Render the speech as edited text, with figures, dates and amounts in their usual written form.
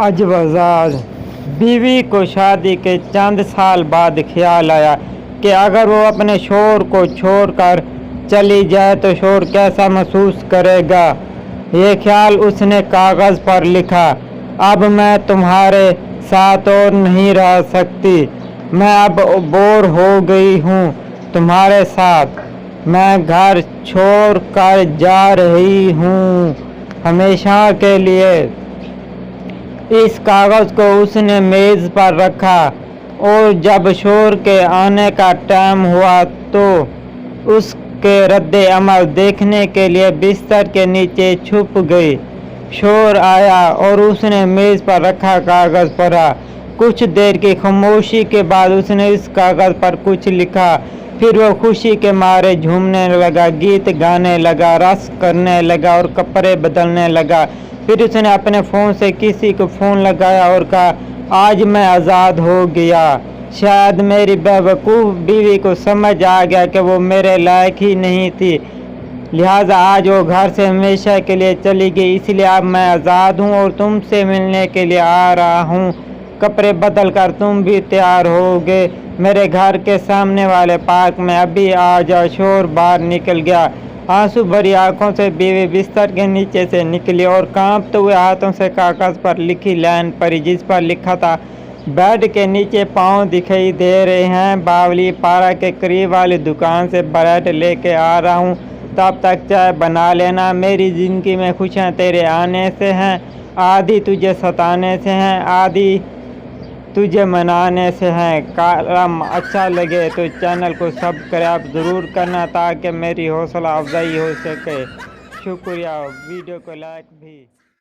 अजवजाज बीवी को शादी के चंद साल बाद ख्याल आया कि अगर वो अपने शोहर को छोड़कर चली जाए तो शोहर कैसा महसूस करेगा। ये ख्याल उसने कागज़ पर लिखा, अब मैं तुम्हारे साथ और नहीं रह सकती, मैं अब बोर हो गई हूँ तुम्हारे साथ, मैं घर छोड़ कर जा रही हूँ हमेशा के लिए। इस कागज़ को उसने मेज़ पर रखा और जब शोहर के आने का टाइम हुआ तो उसके रद्दे अमल देखने के लिए बिस्तर के नीचे छुप गई। शोहर आया और उसने मेज़ पर रखा कागज़ पढ़ा। कुछ देर की खामोशी के बाद उसने इस कागज़ पर कुछ लिखा। फिर वो खुशी के मारे झूमने लगा, गीत गाने लगा, रस करने लगा और कपड़े बदलने लगा। फिर उसने अपने फ़ोन से किसी को फ़ोन लगाया और कहा, आज मैं आज़ाद हो गया। शायद मेरी बेवकूफ़ बीवी को समझ आ गया कि वो मेरे लायक ही नहीं थी, लिहाजा आज वो घर से हमेशा के लिए चली गई। इसलिए अब मैं आज़ाद हूँ और तुमसे मिलने के लिए आ रहा हूँ। कपड़े बदल कर तुम भी तैयार होगे, मेरे घर के सामने वाले पार्क में अभी आ जाओ। शोहर बाहर निकल गया। आंसू भरी आंखों से बीवी बिस्तर के नीचे से निकली और कांपते हुए हाथों से कागज़ पर लिखी लाइन पढ़ी, जिस पर लिखा था, बेड के नीचे पाँव दिखाई दे रहे हैं, बावली पारा के करीब वाली दुकान से ब्रेड लेके आ रहा हूँ, तब तक चाय बना लेना। मेरी ज़िंदगी में खुशियाँ तेरे आने से हैं, आधी तुझे सताने से हैं, आधी तुझे मनाने से हैं। कलम अच्छा लगे तो चैनल को सब्सक्राइब ज़रूर करना ताकि मेरी हौसला अफजाई हो सके। शुक्रिया। वीडियो को लाइक भी।